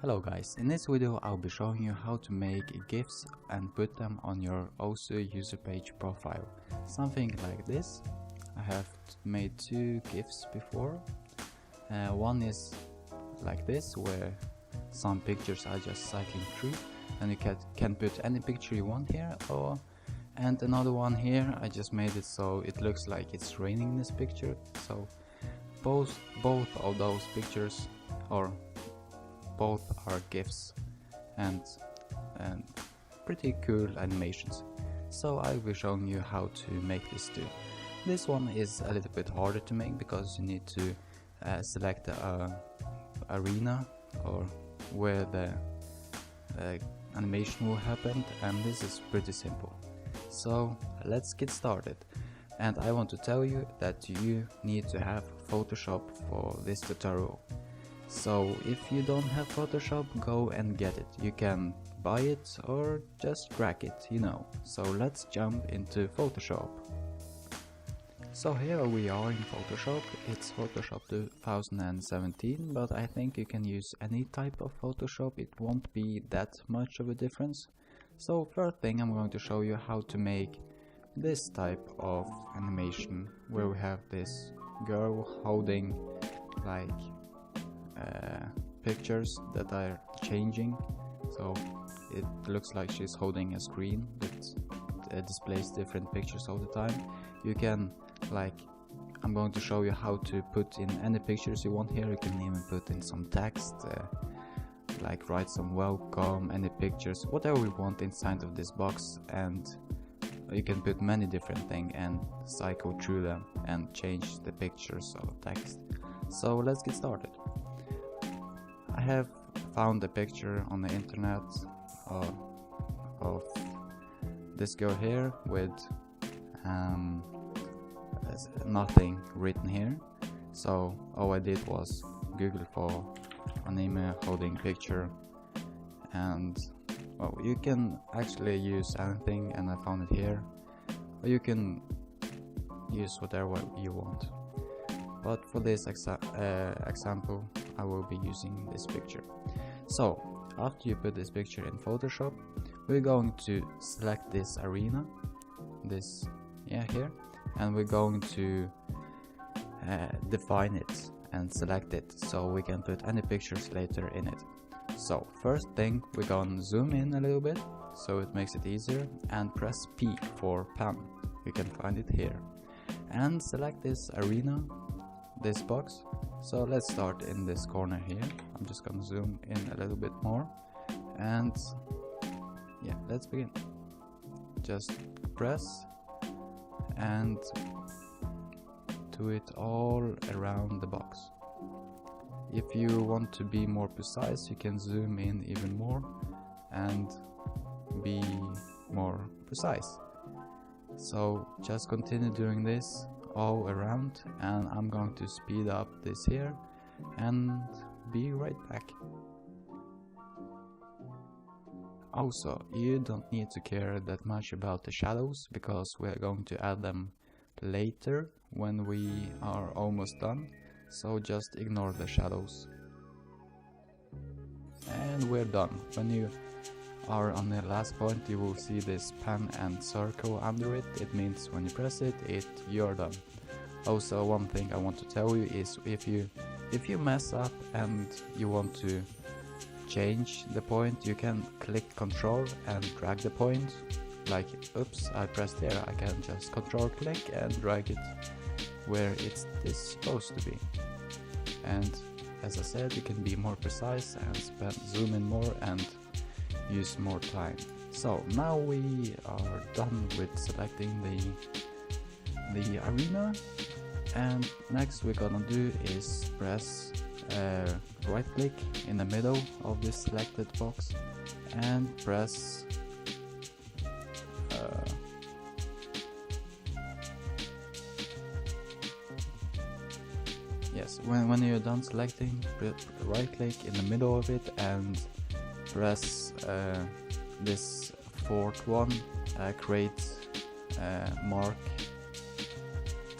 Hello guys, in this video I'll be showing you how to make GIFs and put them on your OSU user page profile. Something like this. I have made two GIFs before. One is like this, where some pictures are just cycling through and you can put any picture you want here, and another one here I just made it so it looks like it's raining in this picture. So both of those pictures both are GIFs and pretty cool animations. So I'll be showing you how to make this too. This one is a little bit harder to make because you need to select the arena or where the animation will happen, and this is pretty simple. So let's get started. And I want to tell you that you need to have Photoshop for this tutorial. So if you don't have Photoshop, go and get it. You can buy it or just crack it, you know. So let's jump into Photoshop. So here we are in Photoshop. It's Photoshop 2017, but I think you can use any type of Photoshop. It won't be that much of a difference. So first thing, I'm going to show you how to make this type of animation, where we have this girl holding like pictures that are changing. So it looks like she's holding a screen that displays different pictures all the time. You can, I'm going to show you how to put in any pictures you want here. You can even put in some text, like write some welcome, any pictures, whatever you want inside of this box, and you can put many different things and cycle through them and change the pictures or text. So let's get started. I have found a picture on the internet of this girl here with nothing written here. So all I did was Google for anime holding picture, and well, you can actually use anything, and I found it here, or you can use whatever you want. But for this example, I will be using this picture. So after you put this picture in Photoshop, we're going to select this arena, here, and we're going to define it and select it so we can put any pictures later in it. So first thing, we're going to zoom in a little bit so it makes it easier, and press P for pen. You can find it here, and select this arena, this box. So let's start in this corner here. I'm just gonna zoom in a little bit more, and yeah, let's begin. Just press and do it all around the box. If you want to be more precise, you can zoom in even more and be more precise. So just continue doing this all around, and I'm going to speed up this here and be right back. Also, you don't need to care that much about the shadows because we are going to add them later when we are almost done, so just ignore the shadows. And we're done. When you are on the last point, you will see this pen and circle under it. It means when you press it, you're done. Also, one thing I want to tell you is if you mess up and you want to change the point, you can click Control and drag the point. Like, oops, I pressed there, I can just Control click and drag it where it's supposed to be. And as I said, you can be more precise and zoom in more and use more time. So now we are done with selecting the arena, and next we're gonna do is press right click in the middle of this selected box and press yes, when you're done selecting, right click in the middle of it and press this fourth one, create mark.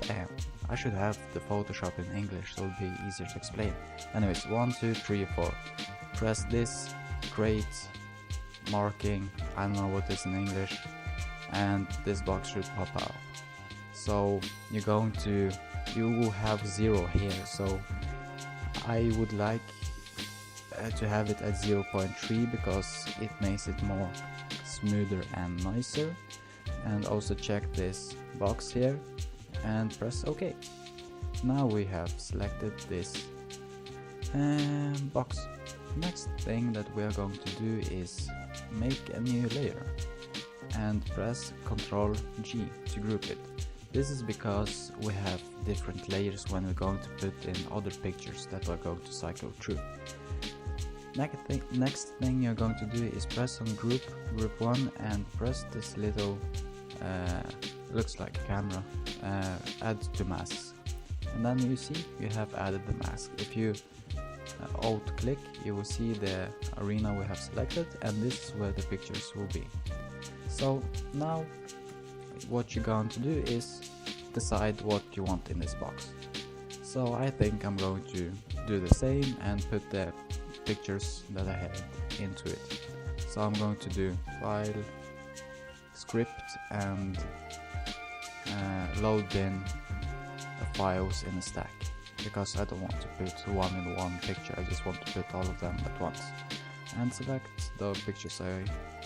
Damn, I should have the Photoshop in English so it'll be easier to explain. Anyways, 1, 2, 3, 4. press this, create marking, I don't know what is in English, and this box should pop out. So you will have 0 here, so I would like to have it at 0.3 because it makes it more smoother and nicer. And also check this box here and press OK. Now we have selected this box. Next thing that we are going to do is make a new layer and press Ctrl G to group it. This is because we have different layers when we're going to put in other pictures that are going to cycle through. Next thing you're going to do is press on group 1 and press this little looks like a camera, add to masks, and then you see you have added the mask. If you alt click, you will see the arena we have selected, and this is where the pictures will be. So now what you're going to do is decide what you want in this box. So I think I'm going to do the same and put the pictures that I had into it. So I'm going to do file, script, and load in the files in a stack, because I don't want to put one in one picture, I just want to put all of them at once, and select the pictures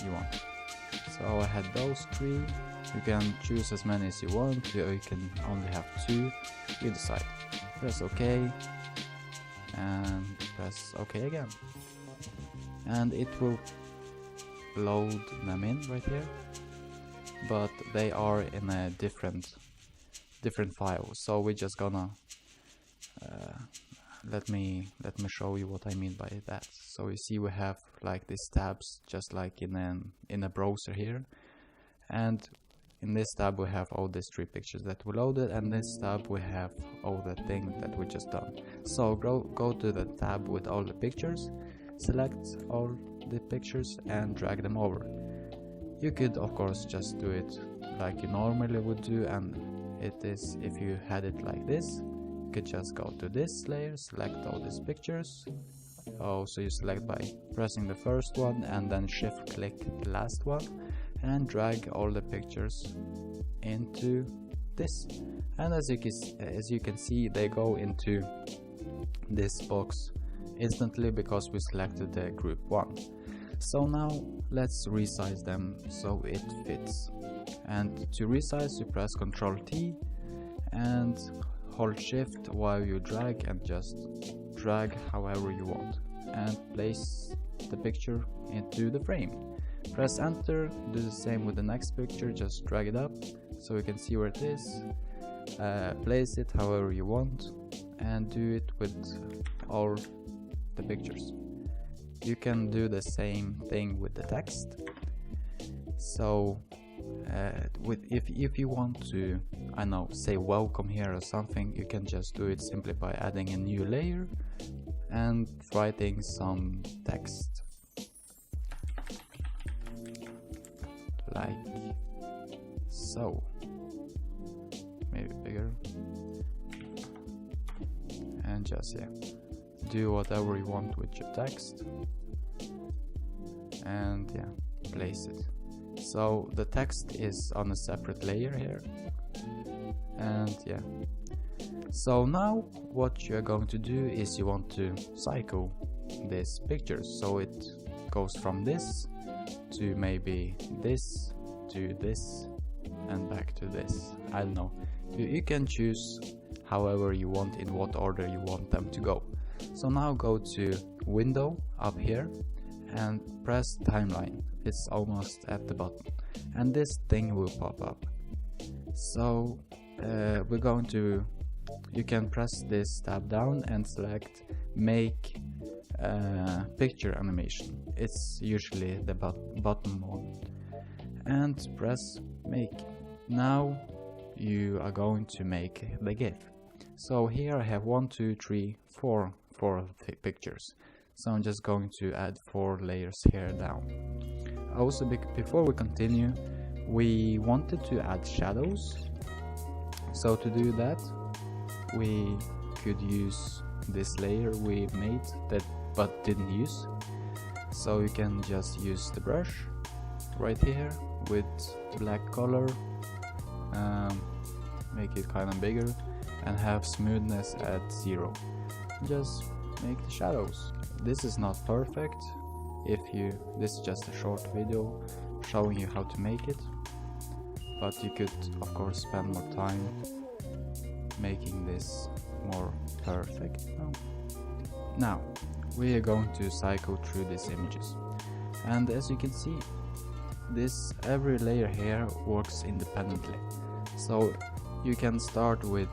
you want. So I had those 3. You can choose as many as you want, or you can only have 2, you decide. Press OK and press OK again, and it will load them in right here, but they are in a different file. So we're just gonna let me show you what I mean by that. So you see we have like these tabs just like in a browser here, and in this tab we have all these 3 pictures that we loaded, and this tab we have all the things that we just done. So go to the tab with all the pictures, select all the pictures and drag them over. You could of course just do it like you normally would do, and it is, if you had it like this, you could just go to this layer, select all these pictures. So you select by pressing the first one and then shift click the last one, and drag all the pictures into this, and as you can see they go into this box instantly because we selected the group 1. So now let's resize them so it fits, and to resize you press Ctrl T and hold shift while you drag, and just drag however you want and place the picture into the frame. Press enter, do the same with the next picture, just drag it up so you can see where it is, place it however you want, and do it with all the pictures. You can do the same thing with the text. So if you want to, I know, say welcome here or something, you can just do it simply by adding a new layer and writing some text like so, maybe bigger, and just do whatever you want with your text, and place it. So the text is on a separate layer here, and so now what you're going to do is you want to cycle this picture, so it goes from this to maybe this to this and back to this. I don't know, you can choose however you want, in what order you want them to go. So now go to window up here and press timeline. It's almost at the bottom, and this thing will pop up. So we're going to, you can press this tab down and select make picture animation. It's usually the bottom one, and press make. Now you are going to make the GIF. So here I have 1, 2, 3, 4 pictures. So I'm just going to add 4 layers here down. Also, before we continue, we wanted to add shadows. So to do that, we could use this layer we made but didn't use. So you can just use the brush right here with black color, make it kind of bigger and have smoothness at 0. Just make the shadows. This is not perfect. This is just a short video showing you how to make it, but you could of course spend more time making this more perfect. Now we are going to cycle through these images, and as you can see, every layer here works independently. So you can start with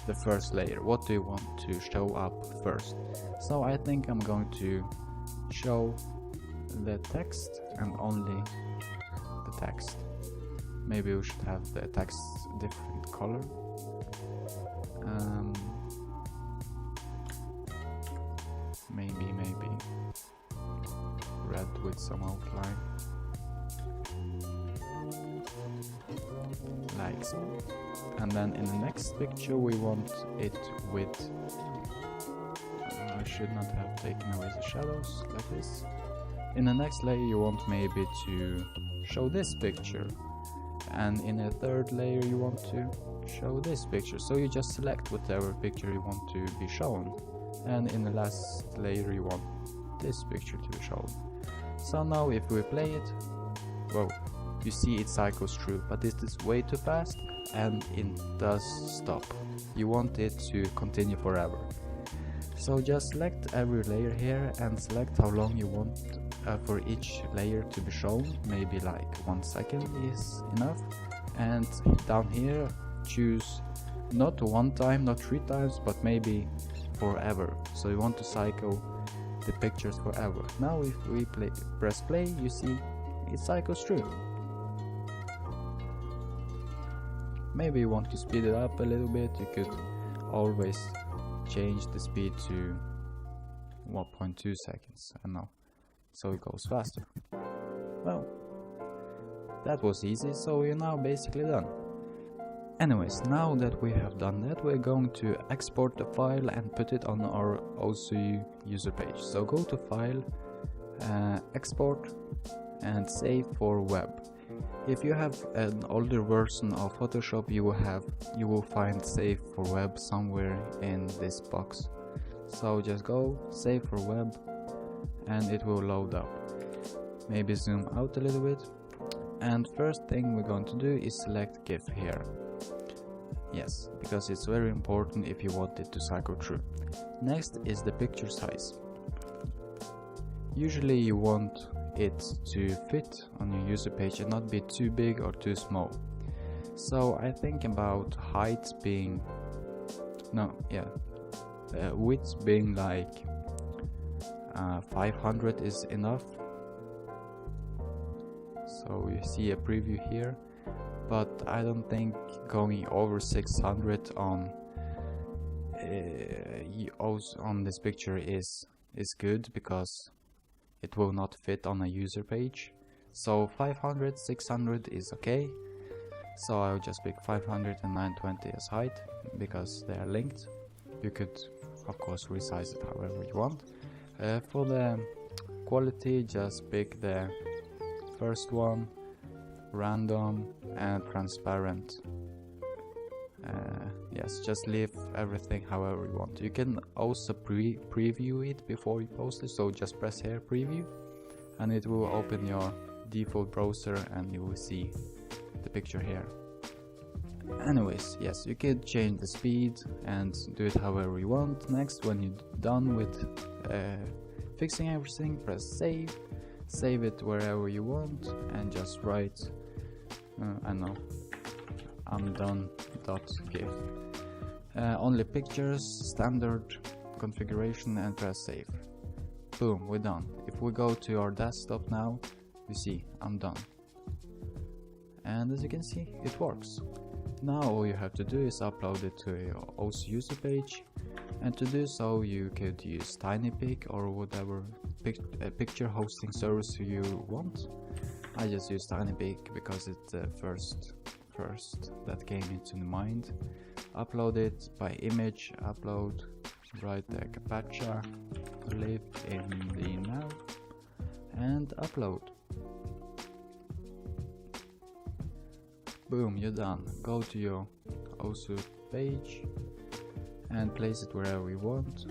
the first layer. What do you want to show up first? So I think I'm going to show the text and only the text. Maybe we should have the text different color. Maybe red with some outline, like so. And then in the next picture we want it with I should not have taken away the shadows, like this. In the next layer you want maybe to show this picture, and in a third layer you want to show this picture. So you just select whatever picture you want to be shown, and in the last layer you want this picture to be shown. So now if we play it, whoa, you see it cycles through, but this is way too fast and it does stop. You want it to continue forever. So just select every layer here and select how long you want for each layer to be shown. Maybe like 1 second is enough. And down here choose not 1 time, not 3 times, but maybe forever. So you want to cycle the pictures forever. Now if we press play, you see it cycles through. Maybe you want to speed it up a little bit. You could always change the speed to 1.2 seconds, I know, so it goes faster. Well, that was easy, so we're now basically done. Anyways, now that we have done that, we're going to export the file and put it on our OSU user page. So go to File, Export, and Save for Web. If you have an older version of Photoshop, you will find Save for Web somewhere in this box. So just go Save for Web and it will load up. Maybe zoom out a little bit. And first thing we're going to do is select GIF here. Yes, because it's very important if you want it to cycle through. Next is the picture size. Usually you want it to fit on your user page and not be too big or too small. So I think about height being width being like 500 is enough. So you see a preview here, but I don't think going over 600 on this picture is good, because it will not fit on a user page. So 500, 600 is okay. So I'll just pick 500 and 920 as height because they are linked. You could of course resize it however you want. For the quality, just pick the first one, random and transparent. Yes, just leave everything however you want. You can also preview it before you post it, so just press here, preview, and it will open your default browser and you will see the picture here. Anyways, yes, you can change the speed and do it however you want. Next, when you're done with fixing everything, press save it wherever you want, and just write I know, I'm done.gif. Only pictures, standard configuration, and press save. Boom, we're done. If we go to our desktop now, you see I'm done. And as you can see, it works. Now all you have to do is upload it to your OSU user page, and to do so you could use TinyPic or whatever picture hosting service you want. I just use TinyPic because it's the first that came into the mind. Upload it by image, upload, write the CAPTCHA, live in the now, and upload. Boom, you're done. Go to your OSU page and place it wherever you want.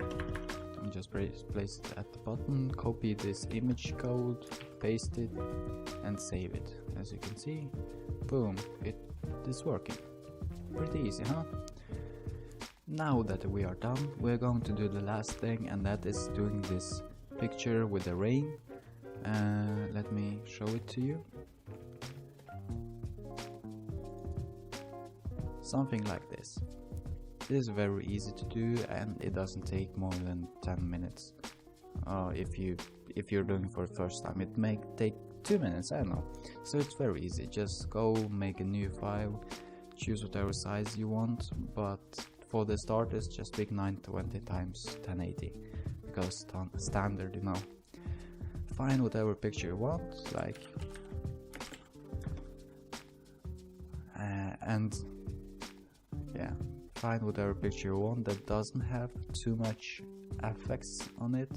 And just place it at the bottom, copy this image code, paste it, and save it. As you can see, boom, it is working. Pretty easy, huh? Now that we are done, we're going to do the last thing, and that is doing this picture with the rain. Let me show it to you. Something like this. It is very easy to do, and it doesn't take more than 10 minutes. If you're doing it for the first time, it may take 2 minutes, I don't know. So it's very easy. Just go make a new file, choose whatever size you want, but for the starters just pick 920 times 1080 because standard, you know. Find whatever picture you want, like and yeah, find whatever picture you want that doesn't have too much effects on it.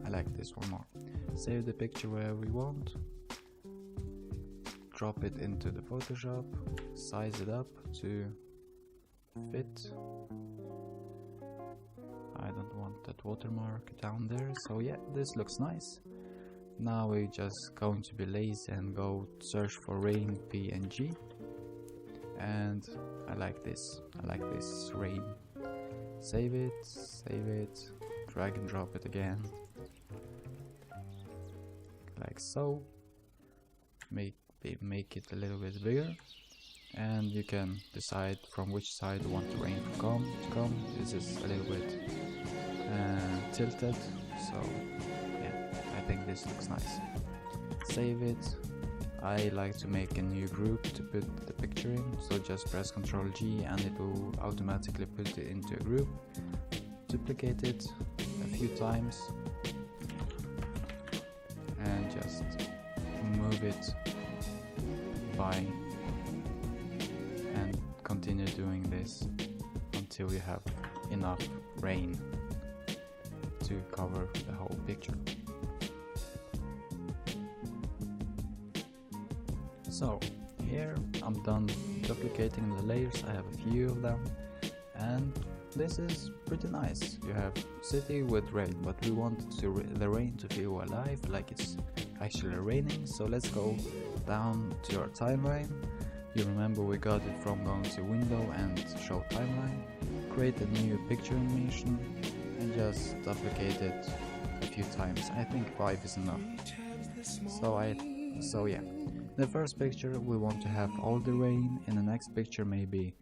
I like this one more. Save the picture wherever you want, drop it into the Photoshop, size it up to fit. I don't want that watermark down there, so yeah, this looks nice. Now we're just going to be lazy and go search for rain PNG, and I like this rain. Save it, drag and drop it again, like so. Make it a little bit bigger, and you can decide from which side you want the rain to come. This is a little bit tilted, so yeah, I think this looks nice. Save it. I like to make a new group to put the picture in, so just press Ctrl G and it will automatically put it into a group. Duplicate it a few times and just move it by, and continue doing this until you have enough rain to cover the whole picture. So here I'm done duplicating the layers. I have a few of them, and this is pretty nice. You have city with rain, but we want the rain to feel alive, like it's actually raining. So let's go down to our timeline. You remember we got it from going to window and show timeline. Create a new picture animation and just duplicate it a few times. I think 5 is enough. So yeah, the first picture we want to have all the rain. In the next picture maybe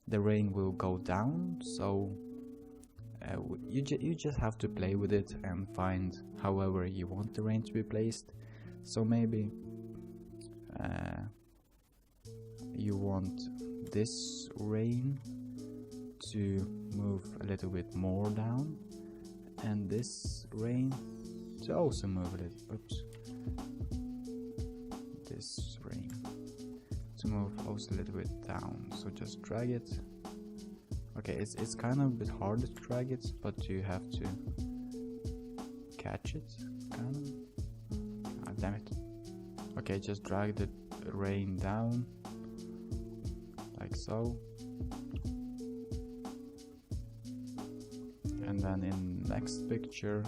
the rain will go down, so you just have to play with it and find however you want the rain to be placed. So maybe you want this rain to move a little bit more down, and this rain to also move a little, this rain to move also a little bit down. So just drag it. Okay, it's kind of a bit hard to drag it, but you have to catch it, kind of. Ah, damn it. Okay, just drag the rain down, like so. And then in next picture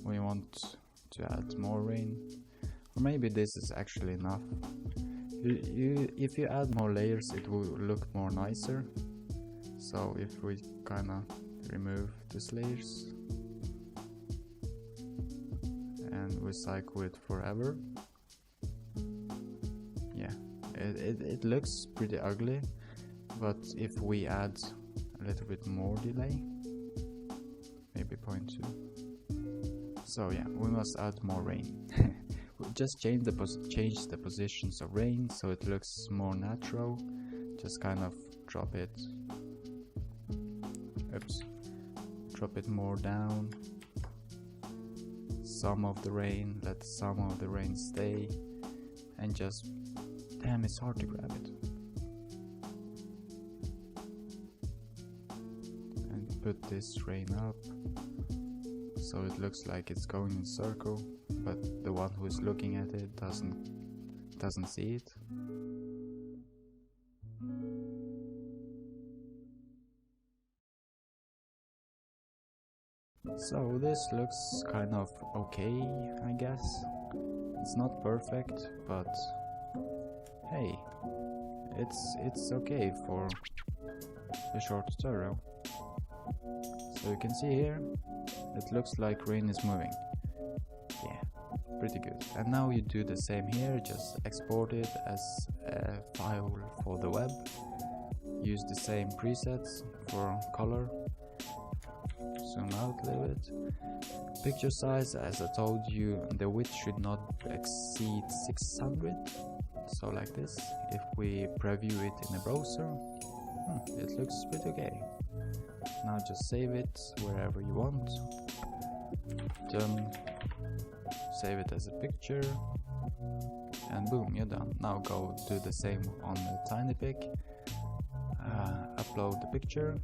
we want to add more rain, or maybe this is actually enough. If you add more layers it will look more nicer. So if we kinda remove these layers and recycle it forever, yeah, it looks pretty ugly, but if we add a little bit more delay, maybe 0.2, so yeah, we must add more rain. Just change the positions of rain so it looks more natural. Just kind of drop it, drop it more down, some of the rain, let some of the rain stay, and just, damn, it's hard to grab it. put this rain up so it looks like it's going in circle, but the one who is looking at it doesn't see it. So this looks kind of okay, I guess. It's not perfect, but hey, it's okay for a short tutorial. So you can see here, it looks like rain is moving. Yeah, pretty good. And now you do the same here, just export it as a file for the web. Use the same presets for color. Zoom out a little bit. Picture size, as I told you, the width should not exceed 600. So like this. If we preview it in a browser, it looks pretty okay. Now just save it wherever you want. Done. Save it as a picture. And boom, you're done. Now go do the same on the TinyPic. Upload the picture.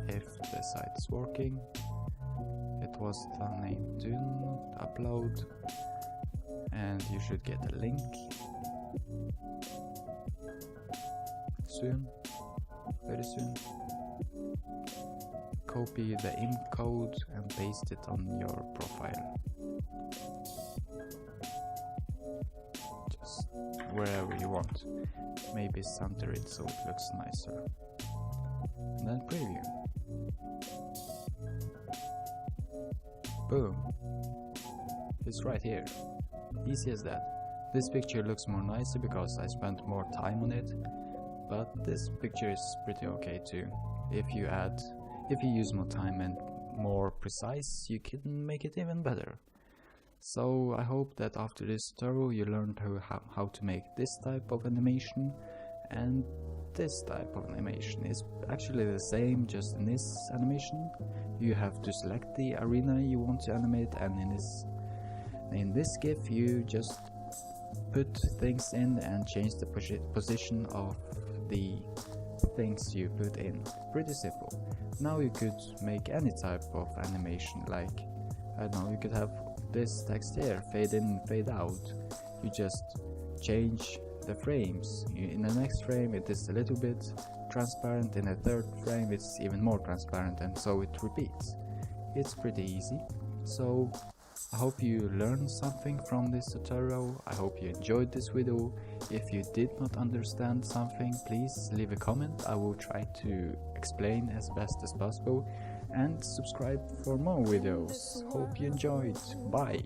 If the site is working. It was named Dune upload. And you should get a link soon, very soon. Copy the imp code and paste it on your profile. Just wherever you want. Maybe center it so it looks nicer. And then preview. Boom. It's right here. Easy as that. This picture looks more nicer because I spent more time on it, but this picture is pretty okay too. If you use more time and more precise, you can make it even better. So I hope that after this tutorial you learned how to make this type of animation, and this type of animation is actually the same, just in this animation you have to select the arena you want to animate, and in this GIF you just put things in and change the position of the things you put in. Pretty simple. Now you could make any type of animation, like, I don't know, you could have this text here, fade in, fade out. You just change the frames. In the next frame it is a little bit transparent, in the third frame it's even more transparent, and so it repeats. It's pretty easy. So I hope you learned something from this tutorial. I hope you enjoyed this video. If you did not understand something, please leave a comment. I will try to explain as best as possible, and subscribe for more videos. Hope you enjoyed. Bye.